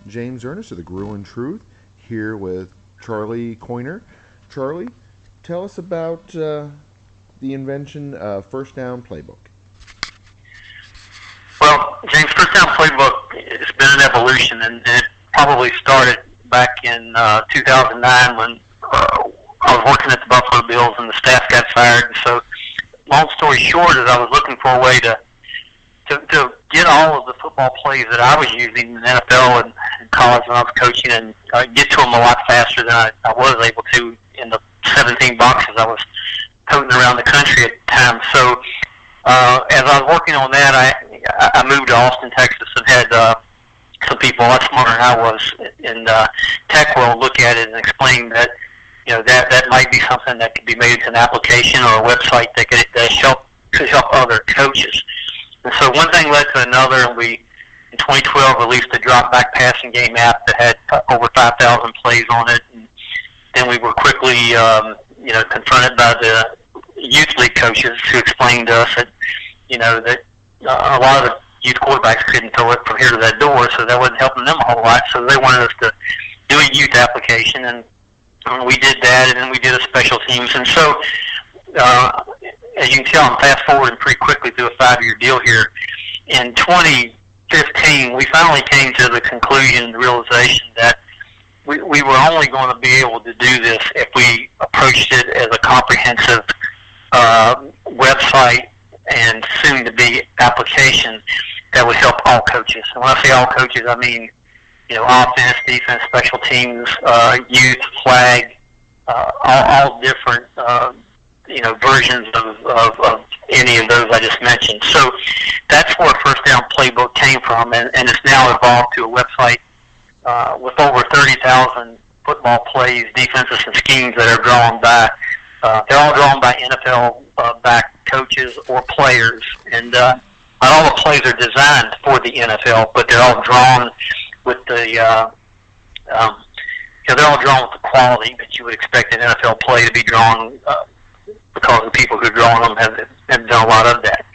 James Ernest of the Gruel Truth, here with Charlie Coiner. Charlie, tell us about the invention of First Down Playbook. Well, James, First Down Playbook, it's been an evolution, and it probably started back in 2009 when I was working at the Buffalo Bills and the staff got fired. So, long story short, is I was looking for a way to get all of the football plays that I was using in the NFL and college when I was coaching and get to them a lot faster than I was able to in the 17 boxes I was toting around the country at the time. So as I was working on that, I moved to Austin, Texas, and had some people a lot smarter than I was in tech world look at it and explain that that might be something that could be made into an application or a website that could help other coaches. And so one thing led to another, and we, in 2012, released a drop back passing game app that had over 5,000 plays on it. And then we were quickly, confronted by the youth league coaches who explained to us that, that a lot of the youth quarterbacks couldn't throw it from here to that door, so that wasn't helping them a whole lot. So they wanted us to do a youth application, and we did that, and then we did a special teams. And so, as you can tell, I'm fast forwarding pretty quickly through a 5-year deal here. In 2015, we finally came to the conclusion, the realization that we were only going to be able to do this if we approached it as a comprehensive website and soon-to-be application that would help all coaches. And when I say all coaches, I mean, offense, defense, special teams, youth, flag, all different versions of any of those I just mentioned. So that's where First Down Playbook came from, and it's now evolved to a website with over 30,000 football plays, defenses, and schemes that are drawn by, they're all drawn by NFL back coaches or players, and not all the plays are designed for the NFL, but they're all drawn with the they're all drawn with the quality that you would expect an NFL play to be drawn because the people who are drawing them have done a lot of that.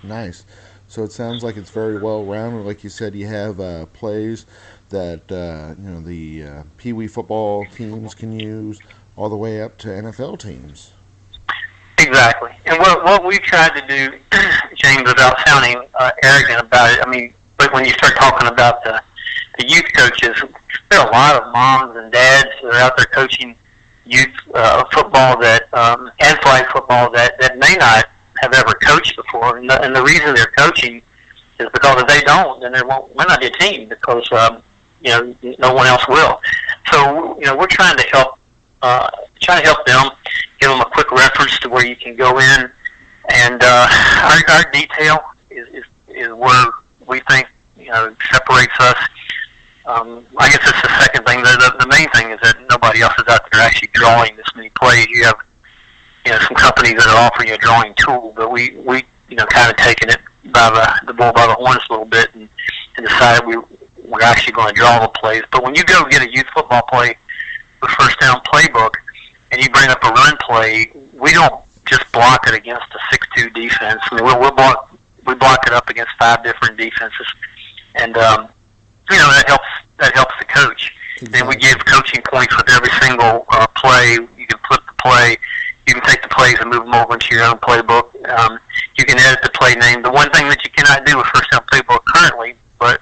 Nice. So it sounds like it's very well rounded. Like you said, you have plays that the Pee Wee football teams can use, all the way up to NFL teams. Exactly. And what we've tried to do, James, without sounding arrogant about it, I mean, but when you start talking about the youth coaches, there are a lot of moms and dads that are out there coaching youth football and flag football that may not have ever coached before. And the reason they're coaching is because if they don't, then there won't not be a team because no one else will. So we're trying to help them, give them a quick reference to where you can go in, and our detail is where we think separates us. I guess that's the second thing. The main thing is that nobody else is out there actually drawing this many plays. You have some companies that are offering you a drawing tool, but we kind of taken it by the bull by the horns a little bit and decided we're actually going to draw the plays. But when you go get a youth football play with First Down Playbook and you bring up a run play, we don't just block it against a 6'2" defense. I mean, we block it up against 5 different defenses, and that helps the coach. Exactly. Then we give coaching points with every single play. You can flip the play. You can take the plays and move them over into your own playbook. You can edit the play name. The one thing that you cannot do with First Down Playbook currently, but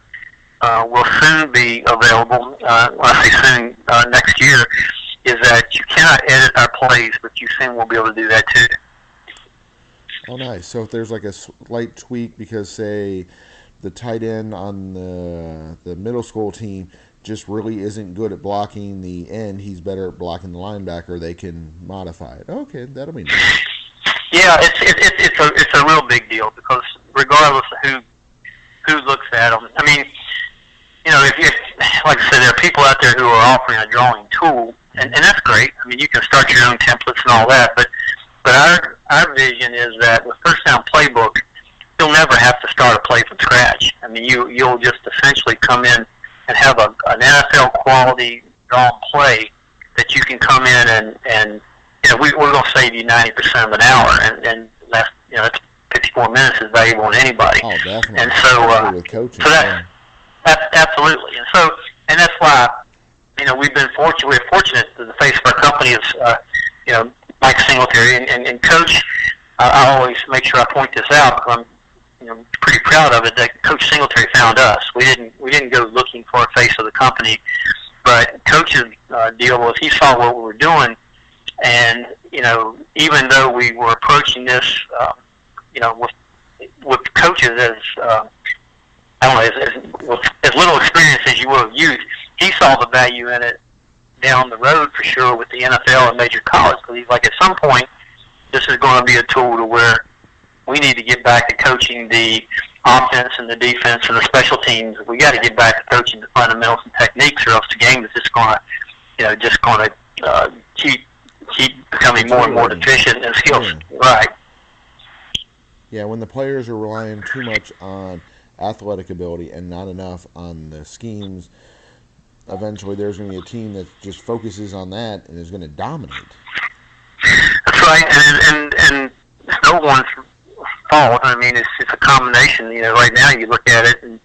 will soon be available, when I say soon, next year, is that you cannot edit our plays, but you soon will be able to do that too. Oh, nice. So if there's like a slight tweak because, say, the tight end on the middle school team just really isn't good at blocking the end, he's better at blocking the linebacker, they can modify it. Okay, that'll be nice. Yeah, it's a real big deal because regardless of who looks at them, I mean, if like I said, there are people out there who are offering a drawing tool, and that's great. I mean, you can start your own templates and all that, but our vision is that with First Down Playbook, you'll never have to start a play from scratch. I mean, you'll just essentially come in and have an NFL quality drawn play that you can come in and we're going to save you 90% of an hour, and that's 54 minutes is valuable in anybody. Oh, definitely. And so, with coaching, so that's absolutely. And so why, we've been fortunate. We're fortunate that the face of our company is, Mike Singletary and Coach. I always make sure I point this out because I'm, pretty proud of it that Coach Singletary found us. We didn't go looking for a face of the company, but Coach's deal was he saw what we were doing, and even though we were approaching this, with coaches as I don't know, as little experience as you will have used, he saw the value in it down the road for sure with the NFL and major college. Because he's like, at some point, this is going to be a tool to where we need to get back to coaching the offense and the defense and the special teams. We got to get back to coaching the fundamentals and techniques, or else the game is just going to, keep becoming more and more deficient in skills. Yeah. Right. Yeah, when the players are relying too much on athletic ability and not enough on the schemes, eventually there's going to be a team that just focuses on that and is going to dominate. That's right, and it's no one's fault. I mean, it's a combination. Right now you look at it, and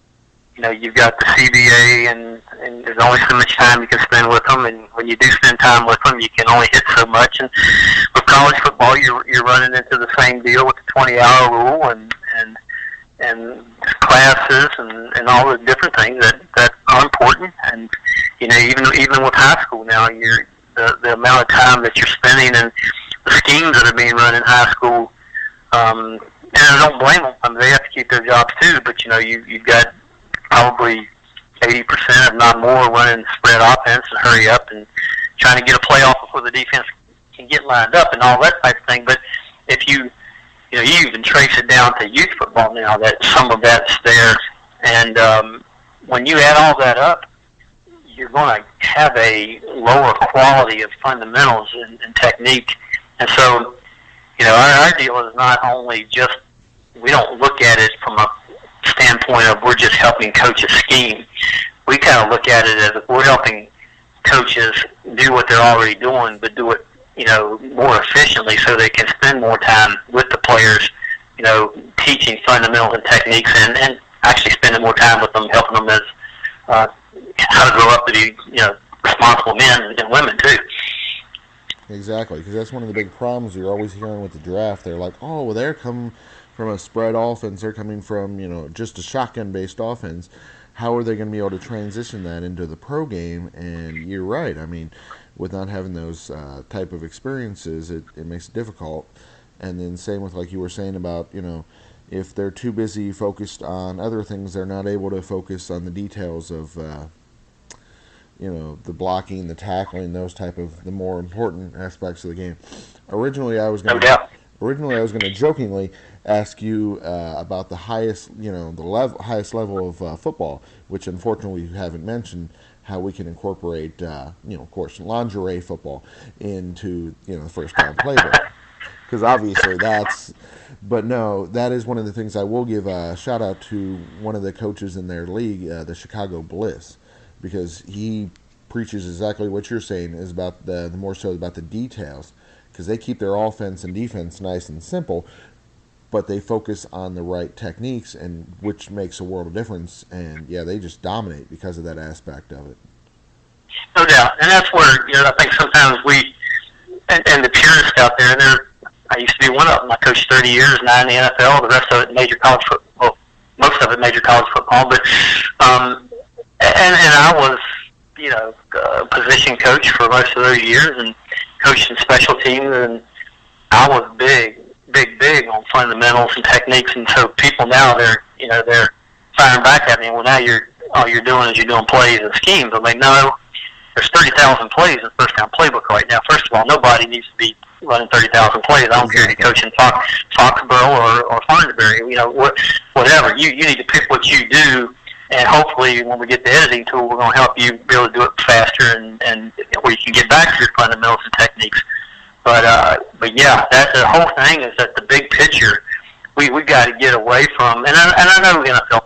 you've got the CBA, and there's only so much time you can spend with them, and when you do spend time with them, you can only hit so much. And with college football, you're running into the same deal with the 20-hour rule and classes and all the different things that are important. And even with high school now, the amount of time that you're spending and the schemes that are being run in high school. And I don't blame them. I mean, they have to keep their jobs too. But you've got probably 80%, if not more, running spread offense and hurry up and trying to get a playoff before the defense can get lined up and all that type of thing. But if you even trace it down to youth football now, that some of that's there. And when you add all that up, you're going to have a lower quality of fundamentals and technique. And so, our deal is not only just, we don't look at it from a standpoint of we're just helping coaches scheme. We kind of look at it as we're helping coaches do what they're already doing, but do it, more efficiently so they can spend more time with the players, teaching fundamentals and techniques and actually spending more time with them, helping them as how to grow up to be, responsible men and women too. Exactly, because that's one of the big problems you're always hearing with the draft. They're like, oh, well, they're coming from a spread offense. They're coming from, just a shotgun-based offense. How are they going to be able to transition that into the pro game? And you're right. I mean, with not having those type of experiences, it makes it difficult. And then same with, like you were saying about, if they're too busy focused on other things, they're not able to focus on the details of, the blocking, the tackling, those type of the more important aspects of the game. Originally, I was going to jokingly ask you about the highest, highest level of football, which unfortunately you haven't mentioned. How we can incorporate, of course, lingerie football into, the first down playbook. Because obviously but no, that is one of the things I will give a shout out to one of the coaches in their league, the Chicago Bliss, because he preaches exactly what you're saying is about the more so about the details, because they keep their offense and defense nice and simple, but they focus on the right techniques, and which makes a world of difference. And yeah, they just dominate because of that aspect of it. No doubt, and that's where I think sometimes we and the purists out there. I used to be one of them. I coached 30 years, 9 in the NFL, the rest of it major college football. Well, most of it major college football, but and I was a position coach for most of those years and coached in special teams, and I was big on fundamentals and techniques. And so people now they're firing back at me. Well, now all you're doing is you're doing plays and schemes. I'm like, no, there's 30,000 plays in first down playbook right now. First of all, nobody needs to be running 30,000 plays. I don't care if you're coaching Foxborough or Thornbury, whatever. You need to pick what you do, and hopefully when we get the editing tool, we're going to help you be able to do it faster and where you can get back to your fundamentals and techniques. But yeah, that's the whole thing is that the big picture, we got to get away from, and I know NFL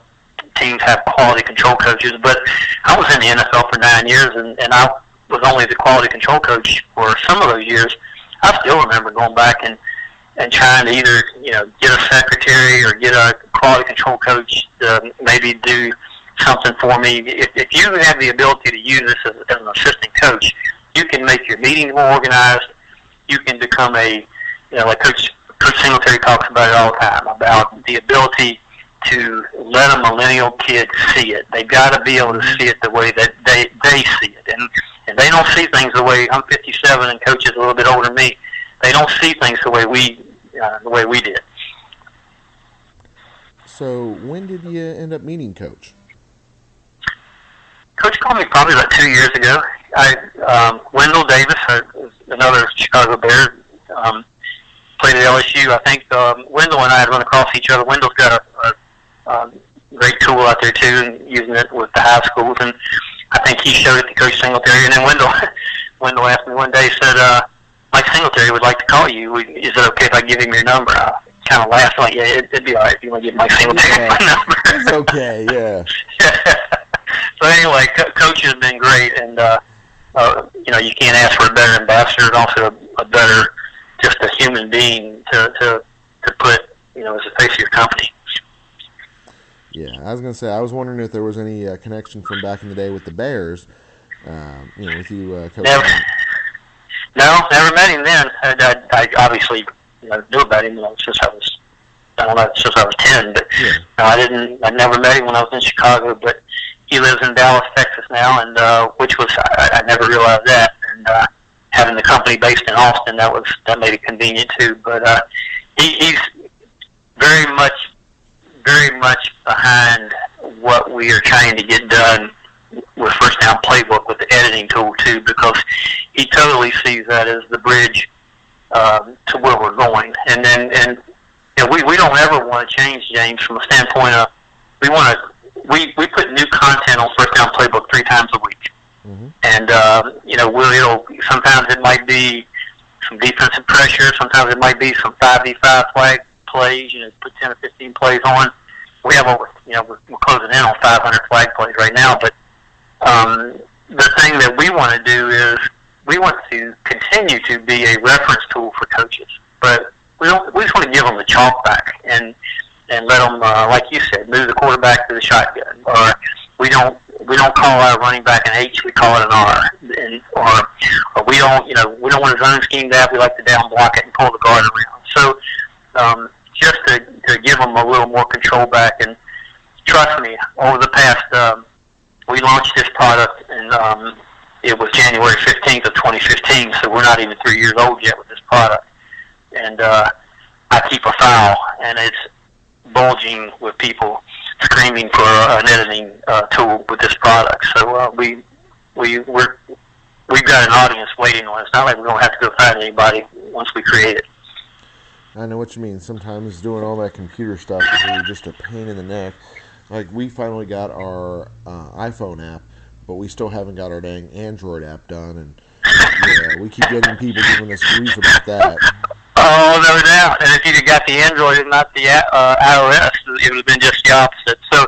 teams have quality control coaches, but I was in the NFL for 9 years, and I was only the quality control coach for some of those years. I still remember going back and trying to either get a secretary or get a quality control coach to maybe do something for me. If you have the ability to use this as an assistant coach, you can make your meetings more organized. You can become like Coach Singletary talks about it all the time, about the ability to let a millennial kid see it. They've got to be able to see it the way that they see it. And they don't see things the way, I'm 57 and Coach is a little bit older than me. They don't see things the way we did. So when did you end up meeting Coach? Coach called me probably about 2 years ago. Wendell Davis, another Chicago Bear, played at LSU. I think Wendell and I had run across each other. Wendell's got a great tool out there too, and using it with the high schools. And I think he showed it to Coach Singletary. And then Wendell asked me one day, said, Mike Singletary would like to call you. Is it okay if I give him your number? I kind of laughed, like, yeah, it'd be all right if you want to give Mike Singletary my number. It's okay, yeah. So anyway, Coach has been great, and you can't ask for a better ambassador, and also a better, just a human being to put, as the face of your company. Yeah, I was gonna say, I was wondering if there was any connection from back in the day with the Bears, with you, Coach. Never met him then. I obviously knew about him since I was 10, but yeah. I never met him when I was in Chicago, but he lives in Dallas, Texas now, and which was I never realized that. And having the company based in Austin, that made it convenient too. But he's very much behind what we are trying to get done with First Down Playbook with the editing tool too, because he totally sees that as the bridge to where we're going. And we don't ever want to change, James, from a standpoint of we put new content on First Down Playbook 3 times a week. Mm-hmm. And sometimes it might be some defensive pressure, sometimes it might be some 5v5 flag plays, put 10 or 15 plays on. We have we're closing in on 500 flag plays right now, but the thing that we want to do is we want to continue to be a reference tool for coaches, but we just want to give them the chalk back and let them, like you said, move the quarterback to the shotgun. Or we don't call our running back an H, we call it an R. Or we don't want to zone scheme that. We like to down block it and pull the guard around. So just to give them a little more control back. And trust me, over the past, we launched this product and it was January 15th of 2015, so we're not even 3 years old yet with this product. And I keep a file, and it's bulging with people screaming for an editing tool with this product. So we've got an audience waiting on it. It's not like we're going to have to go find anybody once we create it. I know what you mean. Sometimes doing all that computer stuff is really just a pain in the neck. Like, we finally got our iPhone app, but we still haven't got our dang Android app done, and yeah, we keep getting people giving us grief about that. Oh, no doubt. And if you'd have got the Android and not the iOS, it would have been just the opposite. So,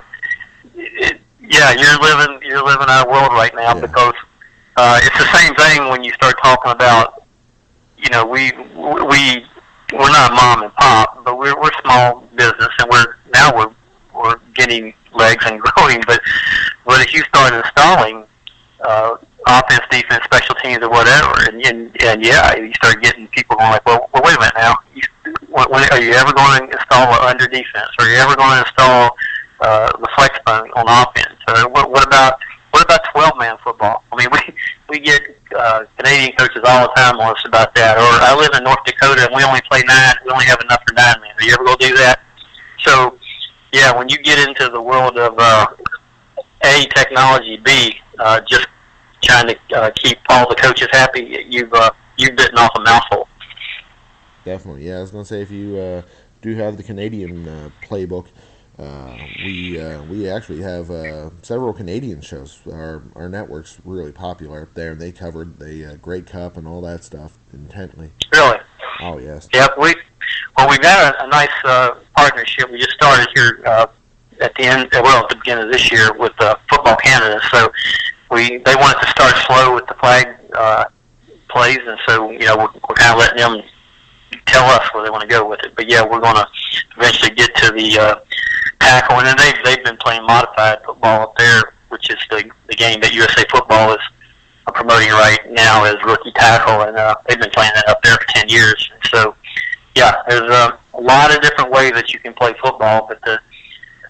you're living our world right now, because it's the same thing when you start talking about, we're not mom and pop, but we're small business, and we're getting legs and growing. But if you start installing offense, defense, special teams, or whatever, and you start getting people going like, well wait a minute now. Are you ever going to install under defense? Are you ever going to install the flex bone on offense? What about 12-man football? I mean, we get Canadian coaches all the time on us about that. Or I live in North Dakota and we only play 9. We only have enough for 9 men. Are you ever going to do that? So, yeah, when you get into the world of A, technology, B, just trying to keep all the coaches happy, you've bitten off a mouthful. Definitely, yeah. I was going to say, if you do have the Canadian playbook, we actually have several Canadian shows. Our network's really popular up there, and they covered the Grey Cup and all that stuff intently. Really? Oh, yes. Yep. We've got a nice partnership. We just started here at the beginning of this year with Football Canada. So they wanted to start slow with the flag plays, and so we're kind of letting them tell us where they want to go with it. But yeah, we're going to eventually get to the tackle, and then they've been playing modified football up there, which is the game that USA Football is promoting right now as rookie tackle, and they've been playing that up there for 10 years. So, yeah, there's a lot of different ways that you can play football, but the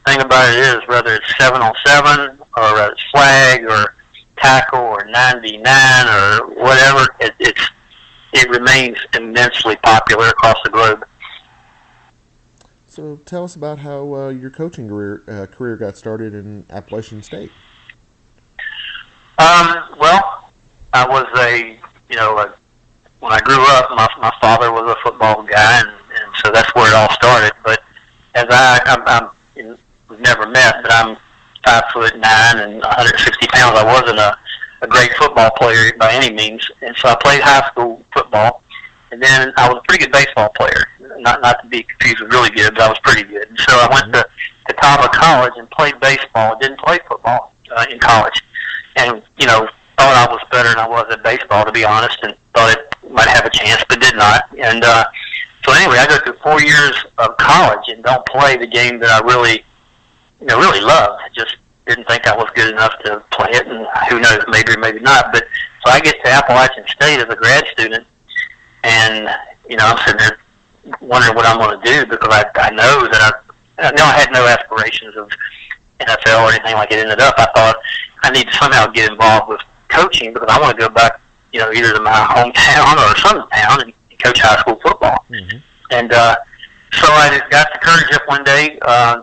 thing about it is, whether it's 7-on-7 or whether it's flag or tackle or 9v9 or whatever, it remains immensely popular across the globe. So tell us about how your coaching career got started in Appalachian State. Well, I was when I grew up, my father was a football guy, and so that's where it all started. But as we've never met, but I'm 5'9" and 160 pounds. I wasn't a great football player by any means, and so I played high school football, and then I was a pretty good baseball player. Not to be confused with really good, but I was pretty good. And so I went to Catawba College and played baseball. Didn't play football in college, and thought I was better than I was at baseball, to be honest, and thought it might have a chance, but did not. And so anyway, I go through 4 years of college and don't play the game that I really loved. I just didn't think I was good enough to play it, and who knows, maybe or maybe not. But so I get to Appalachian State as a grad student, and I'm sitting there wondering what I'm going to do, because I know that I had no aspirations of NFL or anything like it ended up. I thought I need to somehow get involved with coaching, because I want to go back, either to my hometown or some town and coach high school football. Mm-hmm. And so I just got the courage up one day. I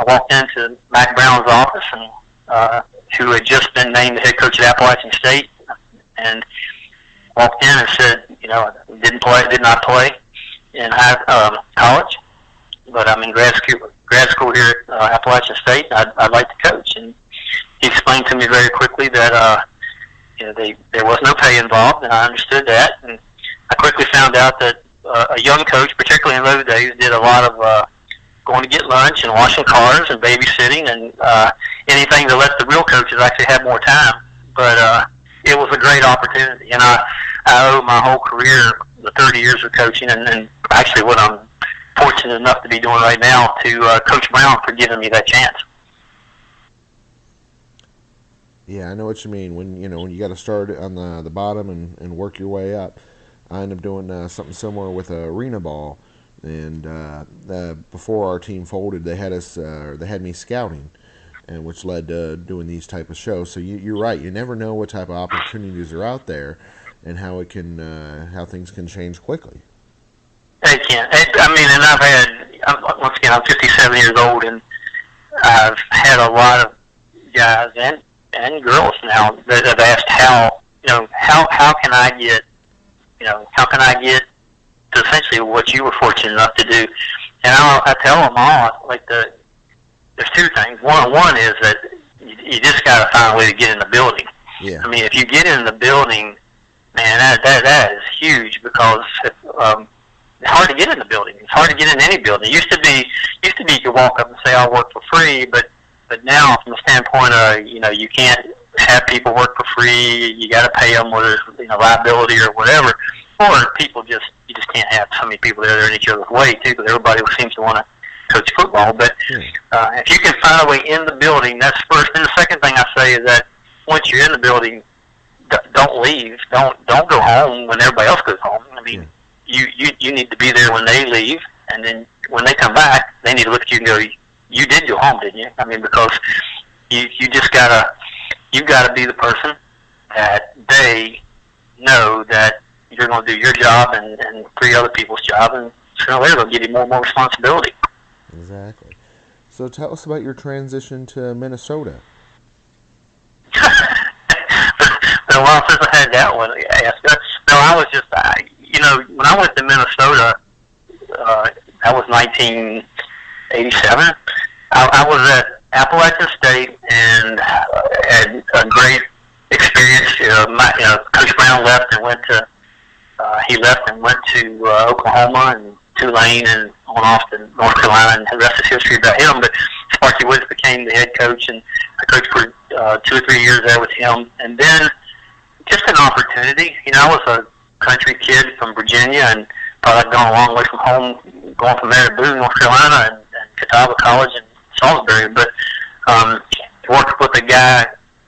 walked into Mac Brown's office, and who had just been named the head coach at Appalachian State, and walked in and said, did not play in college, but I'm in grad school here at Appalachian State. I'd like to coach. And he explained to me very quickly that there was no pay involved, and I understood that. And I quickly found out that a young coach, particularly in those days, did a lot of going to get lunch and washing cars and babysitting and anything to let the real coaches actually have more time. But it was a great opportunity, and I owe my whole career, the 30 years of coaching, and actually what I'm fortunate enough to be doing right now, to Coach Brown for giving me that chance. Yeah, I know what you mean. When you got to start on the bottom and work your way up. I ended up doing something similar with arena ball, and before our team folded, they had me scouting, and which led to doing these type of shows. So you're right. You never know what type of opportunities are out there, and how how things can change quickly. They can. And once again, I'm 57 years old, and I've had a lot of guys and girls now that have asked how can I get to essentially what you were fortunate enough to do. And I tell them all, there's two things. One is that you just got to find a way to get in the building. Yeah. I mean, if you get in the building, man, that is huge, because it's hard to get in the building. It's hard to get in any building. It used to be you could walk up and say I'll work for free, but now from the standpoint of you can't have people work for free. You got to pay them, whether it's liability or whatever. Or you just can't have so many people there. They're in each other's way too, because everybody seems to want to coach football. But if you can find a way in the building, that's first. And the second thing I say is that once you're in the building, don't leave. Don't go home when everybody else goes home. I mean, you need to be there when they leave, and then when they come back, they need to look at you and go, "You did go home, didn't you?" I mean, because you've got to be the person that they know that you're going to do your job and 3 other people's job, and sooner or later they'll give you more and more responsibility. Exactly. So tell us about your transition to Minnesota. Been a while since I had that one asked. No, I was just, when I went to Minnesota, that was 1987. I was at Appalachian State and had a great experience. Coach Brown left and went to Oklahoma and Tulane and on off to North Carolina, and the rest is history about him. But Sparky Woods became the head coach, and I coached for 2 or 3 years there with him. And then just an opportunity. I was a country kid from Virginia, and thought I'd gone a long way from home, going from there to Boone, North Carolina, and Catawba College, and Salisbury, but worked with a guy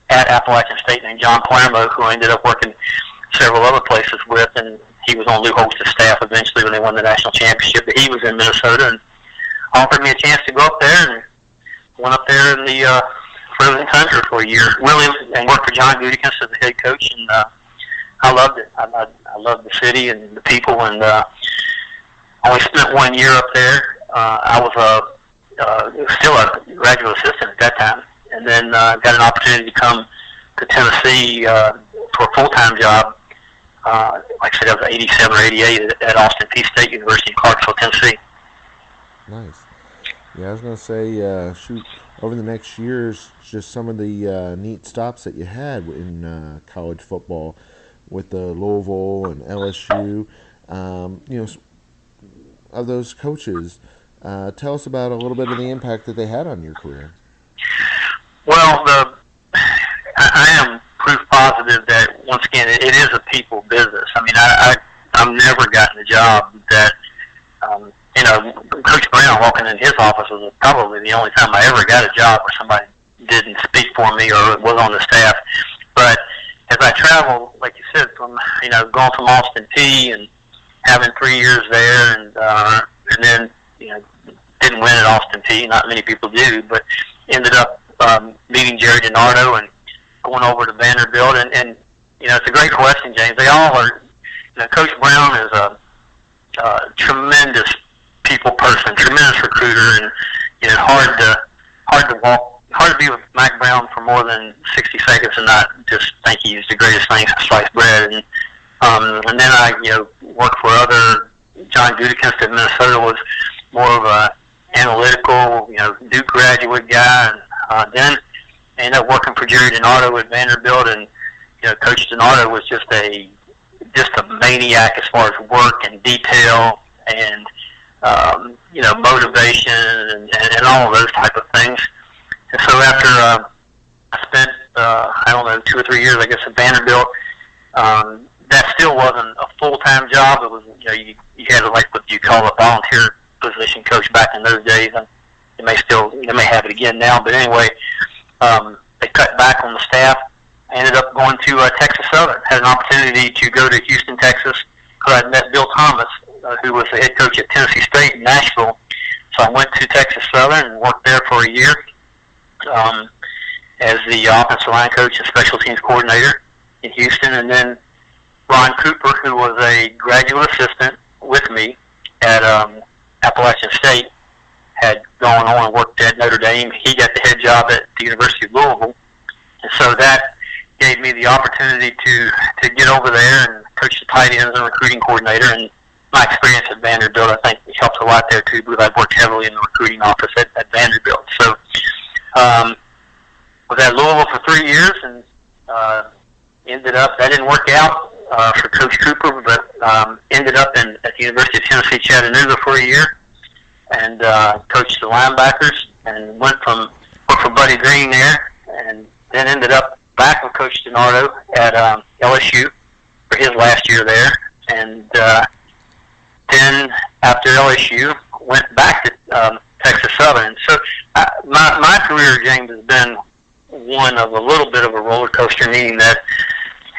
at Appalachian State named John Palermo, who I ended up working several other places with, and he was on Lou Holtz's staff eventually when they won the national championship. But he was in Minnesota and offered me a chance to go up there, and went up there in the frozen tundra for a year, really, and worked for John Gutekunst as the head coach, and I loved it. I loved the city and the people, and only spent 1 year up there. I was still a graduate assistant at that time, and then got an opportunity to come to Tennessee for a full-time job. Like I said, I was 87 or 88 at Austin Peay State University in Clarksville, Tennessee. Nice. Yeah, I was going to say, shoot, over the next years, just some of the neat stops that you had in college football with the Louisville and LSU. Of those coaches, tell us about a little bit of the impact that they had on your career. Well, I am proof positive that, once again, it is a people business. I mean, I've never gotten a job that, Coach Brown walking in his office was probably the only time I ever got a job where somebody didn't speak for me or was on the staff. But as I traveled, like you said, from, going from Austin Peay and having 3 years there, and then, didn't win at Austin Peay. Not many people do, but ended up meeting Jerry DiNardo and going over to Vanderbilt. And it's a great question, James. They all are. Coach Brown is a tremendous people person, tremendous recruiter, and hard to be with Mac Brown for more than 60 seconds and not just think he's the greatest thing since sliced bread. And then I worked for other. John Gutekunst at Minnesota was more of a analytical, Duke graduate guy, and then I ended up working for Jerry DiNardo at Vanderbilt, and Coach DiNardo was just a maniac as far as work and detail and motivation and all of those type of things. And so after I spent 2 or 3 years, I guess, at Vanderbilt, that still wasn't a full-time job. It was you had like what you call a volunteer position coach back in those days, and they may have it again now. But anyway, they cut back on the staff. I ended up going to Texas Southern. Had an opportunity to go to Houston, Texas, because I'd met Bill Thomas, who was the head coach at Tennessee State in Nashville. So I went to Texas Southern and worked there for a year as the offensive line coach and special teams coordinator in Houston. And then Ron Cooper, who was a graduate assistant with me at Appalachian State, had gone on and worked at Notre Dame. He got the head job at the University of Louisville. And so that gave me the opportunity to get over there and coach the tight ends and recruiting coordinator. And my experience at Vanderbilt, I think, helps a lot there, too, because I've worked heavily in the recruiting office at Vanderbilt. So was at Louisville for 3 years, and ended up, that didn't work out for Coach Cooper, but ended up at the University of Tennessee, Chattanooga for a year, and coached the linebackers, and worked for Buddy Green there, and then ended up back with Coach DiNardo at LSU for his last year there, and then after LSU went back to Texas Southern. So my career, James, has been one of a little bit of a roller coaster, meaning that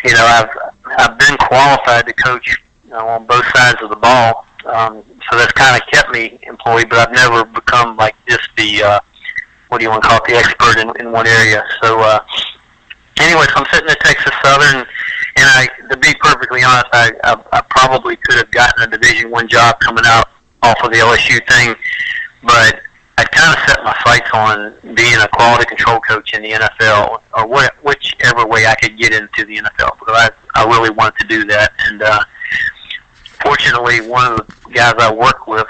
I've been qualified to coach on both sides of the ball, so that's kind of kept me employed. But I've never become like just the the expert in one area. So anyway, so I'm sitting at Texas Southern, and to be perfectly honest, I probably could have gotten a Division I job coming out off of the LSU thing, but I kind of set my sights on being a quality control coach in the NFL, or whichever way I could get into the NFL, because I really wanted to do that. And fortunately, one of the guys I worked with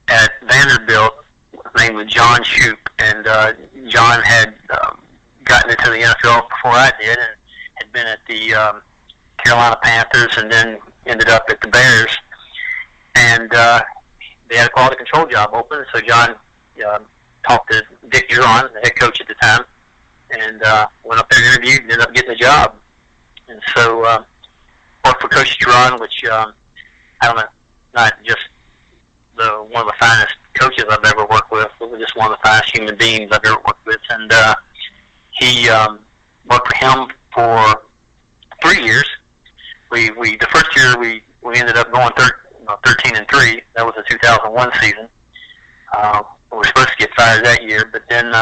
at Vanderbilt, his name was John Shoup, and John had gotten into the NFL before I did, and had been at the Carolina Panthers, and then ended up at the Bears. And they had a quality control job open, so John talked to Dick Duron, the head coach at the time, and went up there and interviewed and ended up getting the job. And so worked for Coach Duron, which I don't know, not just one of the finest coaches I've ever worked with. He was just one of the finest human beings I've ever worked with. And he worked for him for 3 years. The first year we ended up going 13-3. That was the 2001 season. We were supposed to get fired that year, but then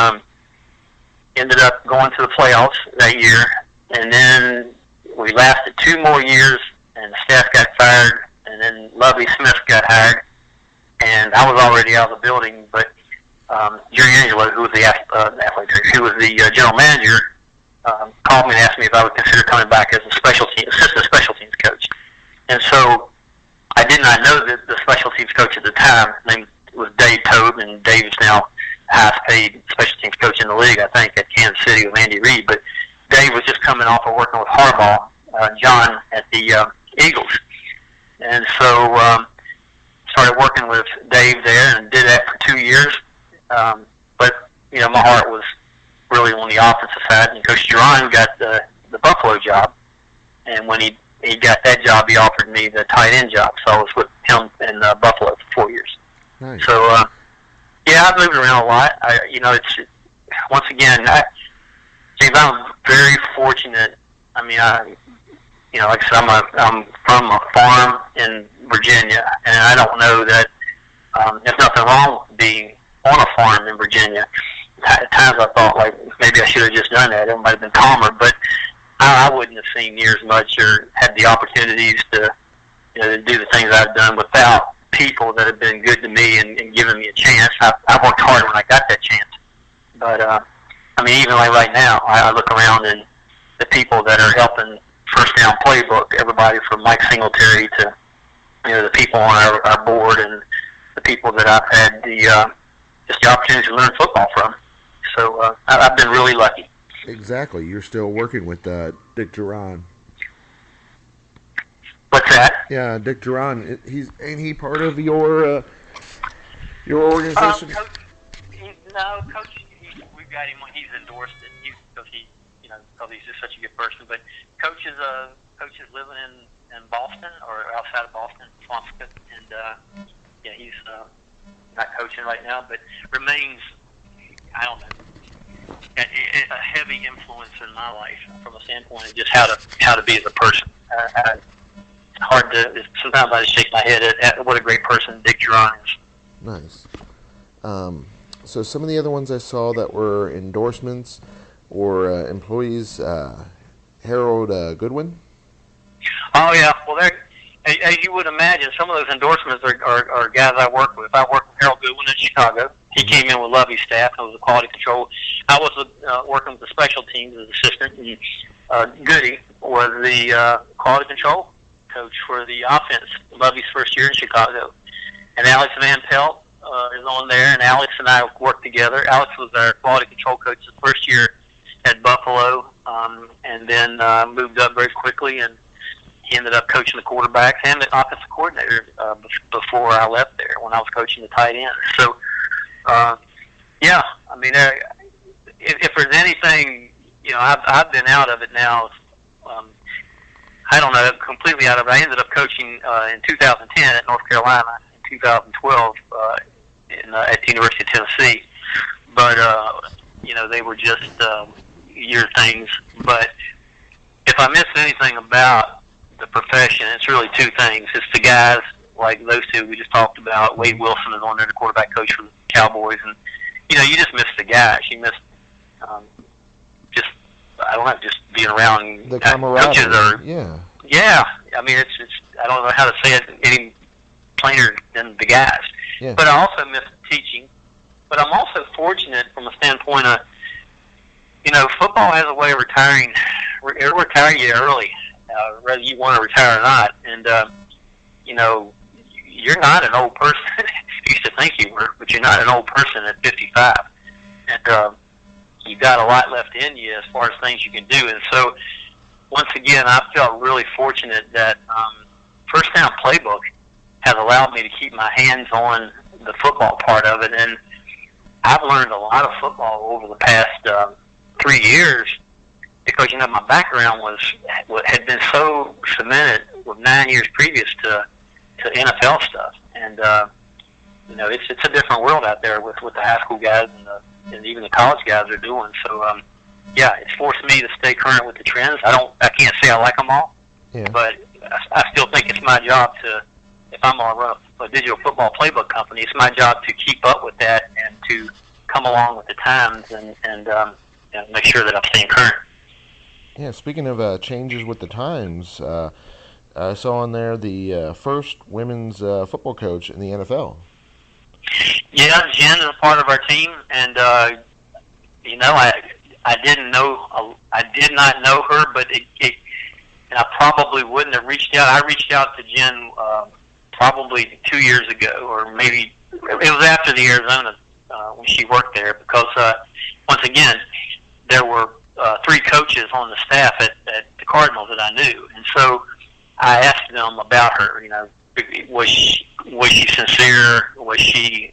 ended up going to the playoffs that year. And then we lasted 2 more years, and the staff got fired, and then Lovey Smith got hired. And I was already out of the building, but Jerry Angelo, who was the general manager, called me and asked me if I would consider coming back as assistant special teams coach. And so I did not know that the special teams coach at the time. His name was Dave Tobe, and Dave is now highest paid special teams coach in the league, I think, at Kansas City with Andy Reid. But Dave was just coming off of working with Harbaugh, John at the Eagles. And so started working with Dave there and did that for 2 years. But, my heart was really on the offensive side. And Coach Duran got the Buffalo job. And when he got that job, he offered me the tight end job. So I was with him in Buffalo for 4 years. Nice. So, I've moved around a lot. It's once again, James, I'm very fortunate. I mean, like I said, I'm from a farm in Virginia, and I don't know that there's nothing wrong with being on a farm in Virginia. At times I thought, like, maybe I should have just done that. It might have been calmer, but I wouldn't have seen near as much or had the opportunities to, to do the things I've done without people that have been good to me and given me a chance. I worked hard when I got that chance. But, even like right now, I look around and the people that are helping First Down Playbook, everybody from Mike Singletary to, the people on our board and the people that I've had just the opportunity to learn football from. So I've been really lucky. Exactly. You're still working with Dick Duran. What's that? Yeah, Dick Duran. Ain't he part of your organization? Coach, we've got him. He's endorsed it. Because he's just such a good person. But Coach is living in Boston or outside of Boston, Swampscott, and he's not coaching right now, but remains, I don't know, a heavy influence in my life from a standpoint of just how to be as a person. It's hard to. Sometimes I just shake my head at what a great person Dick Duran is. Nice. So some of the other ones I saw that were endorsements or employees, Harold Goodwin. Oh yeah, well, as you would imagine, some of those endorsements are guys I work with. I worked with Harold Goodwin in Chicago. He came in with Lovey's staff. I was the quality control. I was working with the special teams as assistant, and Goody was the quality control coach for the offense. Lovey's first year in Chicago, and Alex Van Pelt is on there, and Alex and I worked together. Alex was our quality control coach the first year at Buffalo, and then moved up very quickly, and he ended up coaching the quarterbacks and the offensive coordinator before I left there when I was coaching the tight end. So, if there's anything, I've been out of it now. I don't know, completely out of it. I ended up coaching in 2010 at North Carolina, in 2012 at the University of Tennessee. But, they were just year things. But if I missed anything about the profession, it's really two things. It's the guys like those two we just talked about. Wade Wilson is on there, the quarterback coach for the Cowboys. And, you just miss the guys. You miss just being around the camaraderie. Coaches yeah. It's I don't know how to say it any plainer than the guys. Yeah. But I also miss teaching. But I'm also fortunate from a standpoint of, football has a way of retiring. It'll retire you early, whether you want to retire or not. And, you're not an old person. You used to think you were, but you're not an old person at 55. And you've got a lot left in you as far as things you can do. And so, once again, I felt really fortunate that First Down Playbook has allowed me to keep my hands on the football part of it. And I've learned a lot of football over the past 3 years because, my background had been so cemented with 9 years previous to NFL stuff. And, it's a different world out there with the high school guys and even the college guys are doing. So yeah, it's forced me to stay current with the trends. I can't say I like them all, Yeah. but I still think it's my job to, if I'm going to run a digital football playbook company, it's my job to keep up with that and to come along with the times and make sure that I'm staying current. Yeah, speaking of changes with the times, I saw on there the first women's football coach in the NFL. Yeah, Jen is a part of our team, and I did not know her, but and I probably wouldn't have reached out. I reached out to Jen probably 2 years ago, or maybe it was after the Arizona when she worked there, because once again there were 3 coaches on the staff at the Cardinals that I knew, and so I asked them about her. Was she sincere? Was she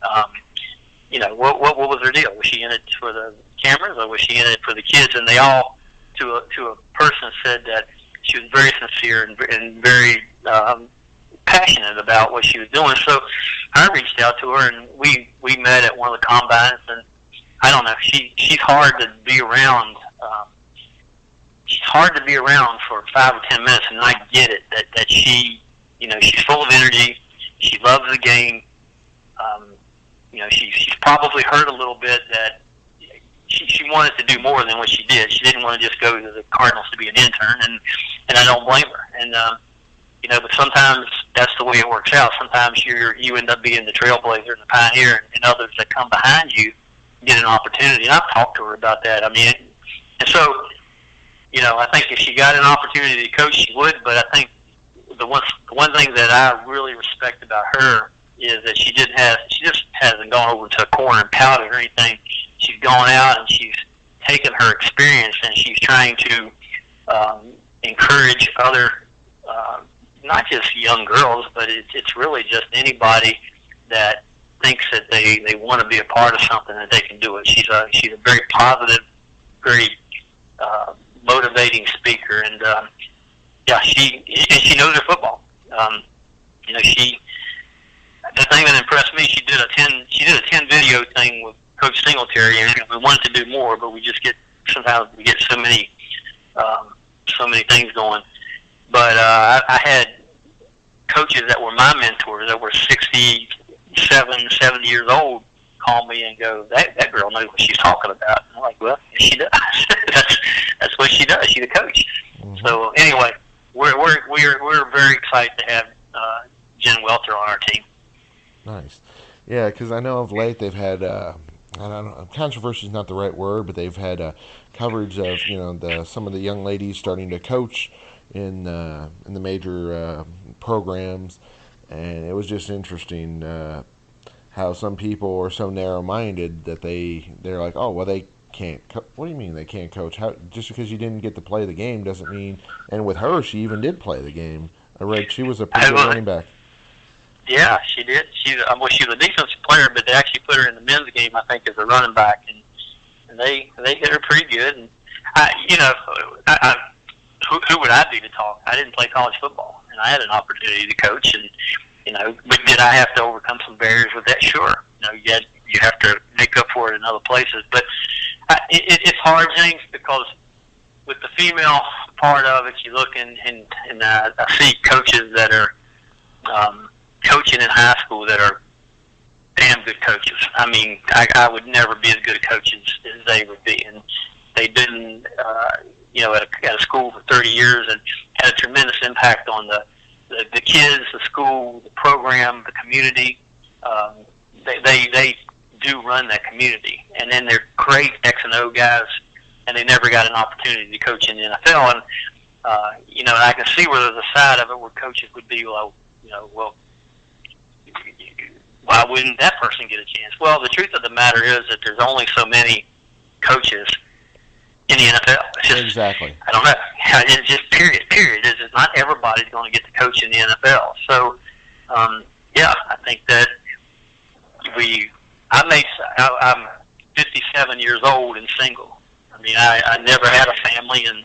what was her deal? Was she in it for the cameras, or was she in it for the kids? And they all, to a person, said that she was very sincere and very passionate about what she was doing. So I reached out to her, and we met at one of the combines. And I don't know, she's hard to be around. She's hard to be around for 5 or 10 minutes and not get it. That she, she's full of energy. She loves the game. She's probably heard a little bit that she wanted to do more than what she did. She didn't want to just go to the Cardinals to be an intern, and I don't blame her. And but sometimes that's the way it works out. Sometimes you end up being the trailblazer and the pioneer, and others that come behind you get an opportunity. And I've talked to her about that. I mean, and so I think if she got an opportunity to coach, she would. But I think the one thing that I really respect about her is that she just hasn't gone over to a corner and pouted or anything. She's gone out and she's taken her experience and she's trying to encourage other, not just young girls, but it's really just anybody that thinks that they want to be a part of something, that they can do it. She's a very positive, very motivating speaker, and she knows her football. The thing that impressed me, she did a 10 video thing with Coach Singletary, and we wanted to do more, but sometimes we get so many things going. But I had coaches that were my mentors that were 67, 70 years old call me and go, that girl knows what she's talking about. And I'm like, well, yes, she does. that's what she does. She's a coach. Mm-hmm. So anyway, we're very excited to have Jen Welter on our team. Nice. Yeah, because I know of late they've had, I don't know, controversy is not the right word, but they've had coverage of, some of the young ladies starting to coach in the major programs, and it was just interesting how some people are so narrow-minded that they're like, oh, well, they can't. What do you mean they can't coach? Just because you didn't get to play the game doesn't mean. And with her, she even did play the game. I read she was a pretty good running back. Yeah, she did. She was a defensive player, but they actually put her in the men's game, I think, as a running back, and they hit her pretty good. And who would I be to talk? I didn't play college football, and I had an opportunity to coach, and but did I have to overcome some barriers with that? Sure. You have to make up for it in other places, but it's hard, James, because with the female part of it, you look and I see coaches that are coaching in high school that are damn good coaches. I mean, I would never be as good a coach as they would be, and they've been at a school for 30 years and had a tremendous impact on the kids, the school, the program, the community. They do run that community, and then they're great X and O guys, and they never got an opportunity to coach in the NFL. And and I can see where there's a side of it where coaches would be, well, why wouldn't that person get a chance? Well, the truth of the matter is that there's only so many coaches in the NFL. It's just, exactly. I don't know. It's just period. It's just not everybody's going to get to coach in the NFL. So, I think that I'm 57 years old and single. I mean, I never had a family, and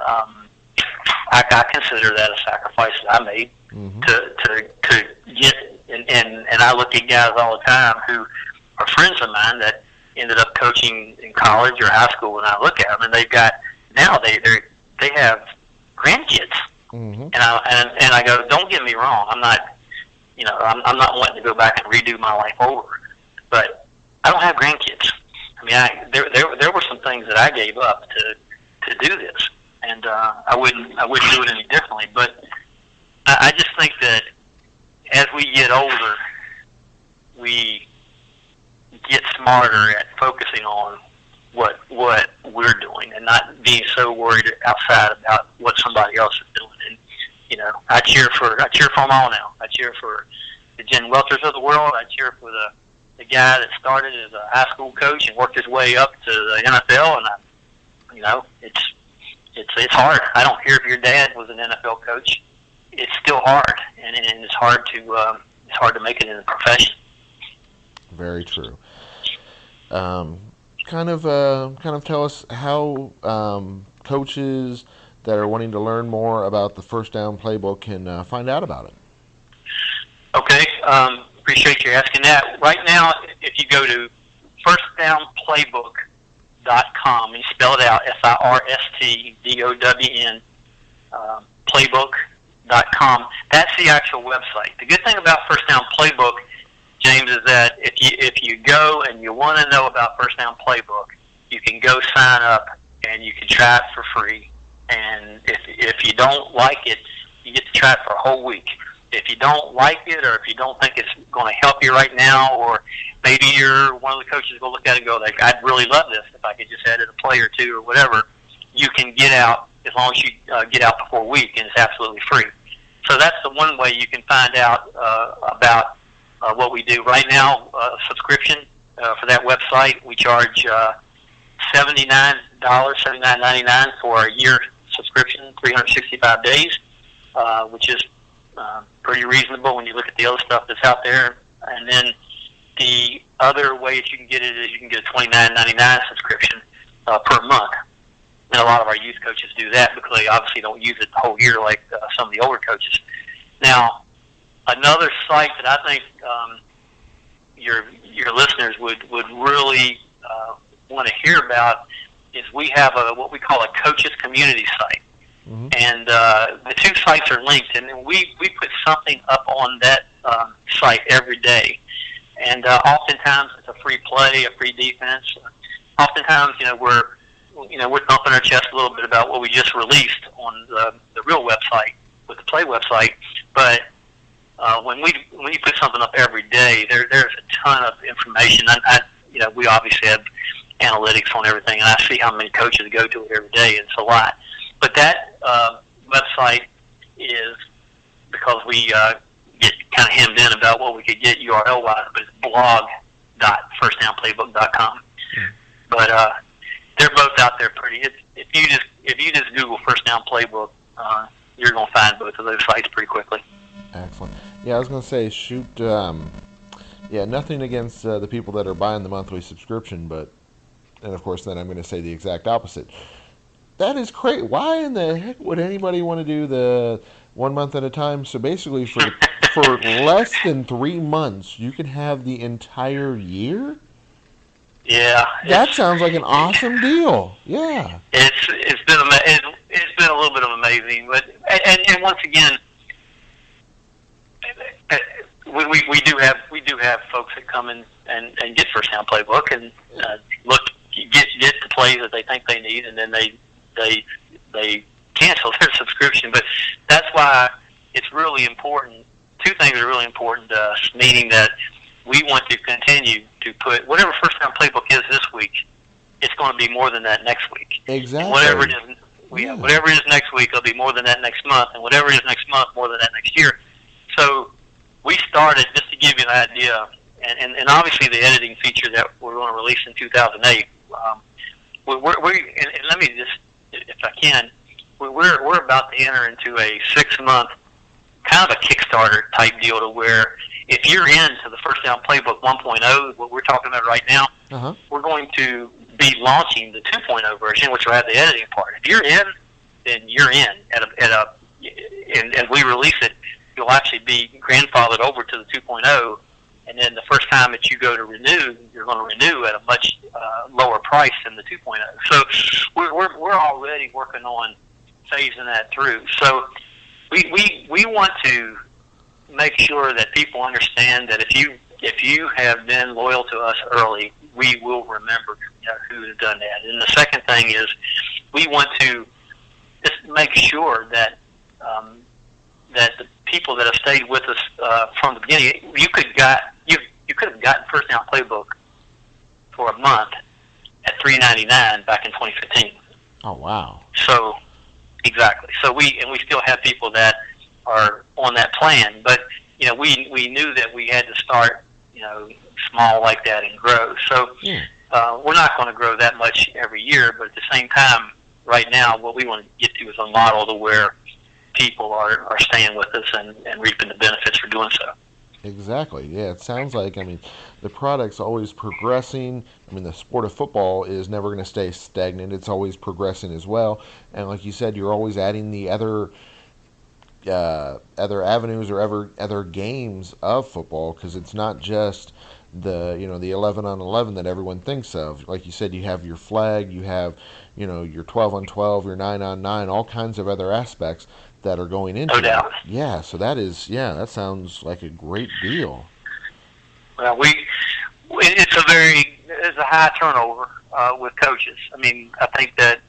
I consider that a sacrifice that I made to get and I look at guys all the time who are friends of mine that ended up coaching in college or high school, and I look at them, and they've got now they have grandkids, and I go, don't get me wrong, I'm not, I'm not wanting to go back and redo my life over, but I don't have grandkids. I mean, there were some things that I gave up to do this, and I wouldn't do it any differently. But I just think that as we get older, we get smarter at focusing on what we're doing and not being so worried outside about what somebody else is doing. And I cheer for them all now. I cheer for the Jen Welters of the world. I cheer for the guy that started as a high school coach and worked his way up to the NFL. And it's hard. I don't care if your dad was an NFL coach. It's still hard, and it's hard to make it in the profession. Very true. Kind of tell us how coaches that are wanting to learn more about the First Down Playbook can find out about it. Okay, appreciate you asking that. Right now, if you go to firstdownplaybook.com, and you spell it out, FIRSTDOWN, playbook.com, that's the actual website. The good thing about First Down Playbook, James, is that if you go and you want to know about First Down Playbook, you can go sign up and you can try it for free. And if you don't like it, you get to try it for a whole week. If you don't like it, or if you don't think it's going to help you right now, or maybe you're one of the coaches go look at it and go, like, I'd really love this if I could just add in a play or two or whatever, you can get out as long as you get out before a week, and it's absolutely free. So that's the one way you can find out about what we do. Right now, subscription for that website, we charge $79.99 for a year subscription, 365 days, which is pretty reasonable when you look at the other stuff that's out there. And then the other way that you can get it is you can get a $29.99 subscription per month. And a lot of our youth coaches do that because they obviously don't use it the whole year like some of the older coaches. Now, another site that I think your listeners would really want to hear about is we have what we call a coaches community site. Mm-hmm. And the two sites are linked, and we put something up on that site every day. And oftentimes it's a free play, a free defense. Oftentimes, we're thumping our chest a little bit about what we just released on the real website with the Play website. But when you put something up every day, there's a ton of information. We obviously have analytics on everything, and I see how many coaches go to it every day, and it's a lot. But that website is, because we get kind of hemmed in about what we could get URL-wise, but it's blog.firstdownplaybook.com. But they're both out there pretty. If you just Google First Down Playbook, you're going to find both of those sites pretty quickly. Excellent. Yeah, I was going to say, shoot, nothing against the people that are buying the monthly subscription, and of course then I'm going to say the exact opposite. That is great. Why in the heck would anybody want to do the 1 month at a time? So basically for less than 3 months, you can have the entire year? Yeah. That sounds like an awesome deal. Yeah. It's been a little bit of amazing, but and once again, we do have folks that come in and get First Down Playbook and get the plays that they think they need, and then they cancel their subscription. But that's why it's really important. Two things are really important to us, meaning that we want to continue to put whatever First Down Playbook is this week, it's going to be more than that next week. Exactly. And whatever it is next week, it'll be more than that next month, and whatever it is next month, more than that next year. So we started, just to give you an idea, and obviously the editing feature that we're going to release in 2008. And let me just, if I can, we're about to enter into a 6-month kind of a Kickstarter type deal to where if you're into the First Down Playbook 1.0, what we're talking about right now, we're going to be launching the 2.0 version, which will have the editing part. If you're in, then you're in. And we release it you'll actually be grandfathered over to the 2.0, and then the first time that you go to renew, you're going to renew at a much lower price than the 2.0. So we're already working on phasing that through. So we want to make sure that people understand that if you have been loyal to us early, we will remember who has done that. And the second thing is we want to just make sure that that the people that have stayed with us from the beginning, you could have gotten First Down Playbook for a month at $3.99 back in 2015. Oh wow! So exactly. So we still have people that are on that plan, but we knew that we had to start small like that and grow. So we're not going to grow that much every year, but at the same time, right now, what we want to get to is a model to where people are staying with us and reaping the benefits for doing so. Exactly. Yeah, it sounds like, the product's always progressing. The sport of football is never going to stay stagnant. It's always progressing as well. And like you said, you're always adding the other avenues or other games of football, because it's not just the 11 on 11 that everyone thinks of. Like you said, you have your flag, you have your 12 on 12, your 9 on 9, all kinds of other aspects that are going into it. Yeah, so that sounds like a great deal. Well, it's a high turnover with coaches. I think that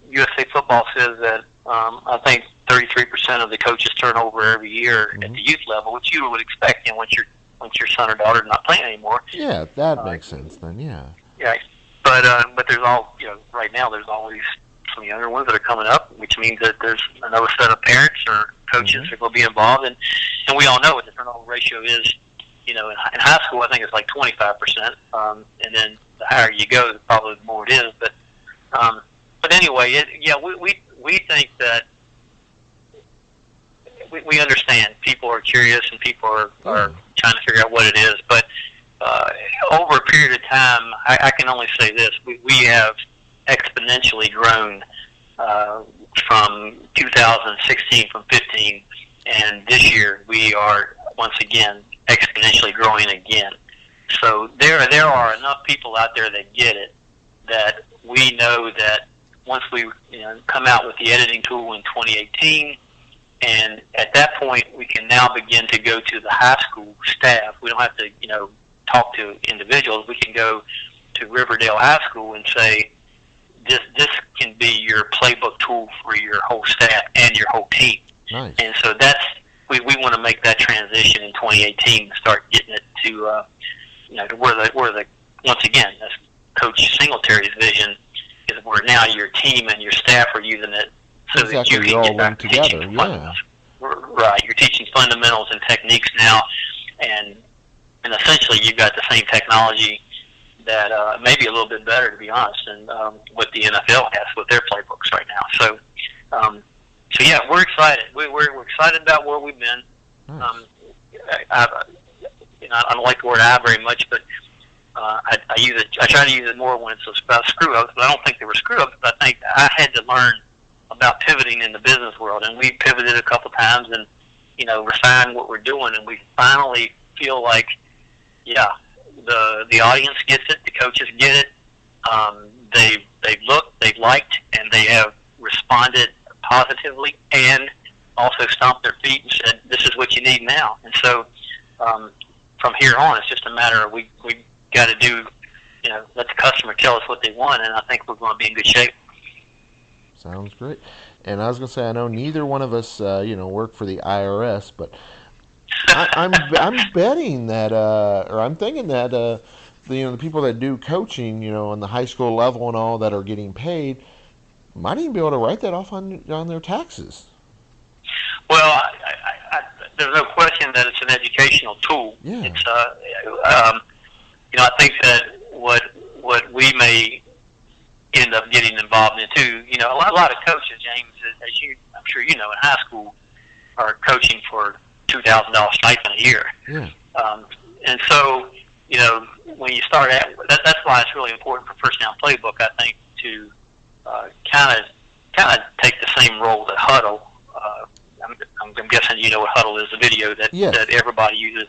USA Football says that I think 33% of the coaches turn over every year at the youth level, which you would expect once your son or daughter is not playing anymore. Yeah, that makes sense then. Yeah. Yeah, but there's right now there's always some younger ones that are coming up, which means that there's another set of parents or coaches that will be involved, and we all know what the turnover ratio is. In high school, I think it's like 25%, and then the higher you go, probably the more it is. But anyway, we think that we understand people are curious and people are trying to figure out what it is, but over a period of time, I can only say this: we have exponentially grown from 2016, from 15, and this year we are once again exponentially growing again. So there are enough people out there that get it, that we know that once we come out with the editing tool in 2018, and at that point we can now begin to go to the high school staff. We don't have to talk to individuals. We can go to Riverdale High School and say, this can be your playbook tool for your whole staff and your whole team. Nice. And so we want to make that transition in 2018 and start getting it to to where the once again, that's Coach Singletary's vision, is where now your team and your staff are using it so exactly. that you can get back to teaching fundamentals. Right, you're teaching fundamentals and techniques now, and essentially you've got the same technology that maybe a little bit better, to be honest, than what the NFL has with their playbooks right now. So yeah, we're excited. We're excited about where we've been. Nice. I don't like the word "I" very much, but I use it. I try to use it more when it's about screw ups. But I don't think they were screw ups. But I think I had to learn about pivoting in the business world, and we pivoted a couple times, and refined what we're doing, and we finally feel like, the audience gets it, the coaches get it. They've looked, they've liked, and they have responded positively, and also stomped their feet and said, "This is what you need now." And so, from here on, it's just a matter of we got to do, let the customer tell us what they want, and I think we're going to be in good shape. Sounds great. And I was going to say, I know neither one of us, work for the IRS, but I'm betting that, or I'm thinking that, the people that do coaching, on the high school level and all that are getting paid, might even be able to write that off on their taxes. Well, there's no question that it's an educational tool. Yeah. It's I think that what we may end up getting involved in too. A lot of coaches, James, as I'm sure in high school, are coaching for $2,000 stipend a year. Yeah. And so when you start that's why it's really important for First Down Playbook, I think, to kind of take the same role that Huddle. I'm guessing you know what huddle is, the video that Yes. that everybody uses.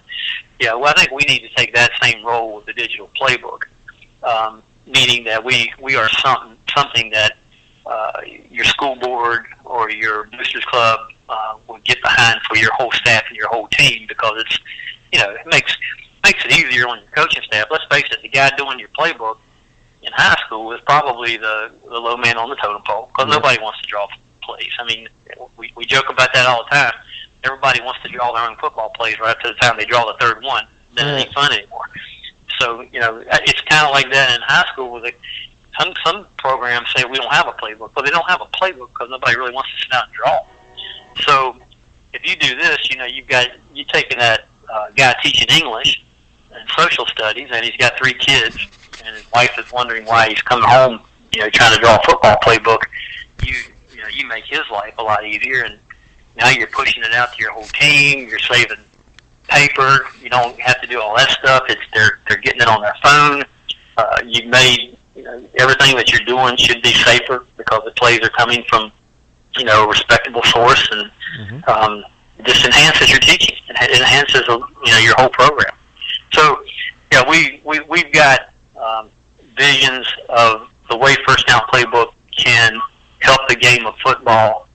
Yeah, well, I think we need to take that same role with the digital playbook, meaning that we are something that your school board or your boosters club would get behind for your whole staff and your whole team, because it's, it makes it easier on your coaching staff. Let's face it, the guy doing your playbook in high school is probably the low man on the totem pole, because nobody wants to draw plays. I mean, we joke about that all the time. Everybody wants to draw their own football plays right up to the time they draw the third one. Then it ain't fun anymore. So, it's kind of like that in high school with some programs say we don't have a playbook, but they don't have a playbook because nobody really wants to sit down and draw. So if you do this, you're taking that guy teaching English and social studies, and he's got 3 kids, and his wife is wondering why he's coming home, trying to draw a football playbook. You make his life a lot easier, and now you're pushing it out to your whole team. You're saving paper. You don't have to do all that stuff. They're getting it on their phone. You've made everything that you're doing should be safer because the plays are coming from a respectable source, and this enhances your teaching. It enhances your whole program. So we've got visions of the way First Down Playbook can help the game of football,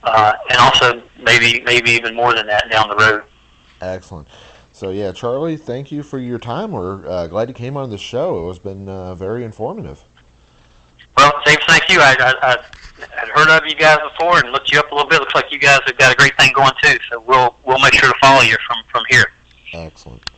and also maybe even more than that down the road. Excellent. So, yeah, Charlie, thank you for your time. We're glad you came on the show. It has been very informative. Well, James, thank you. I had heard of you guys before and looked you up a little bit. Looks like you guys have got a great thing going, too. So we'll make sure to follow you from here. Excellent.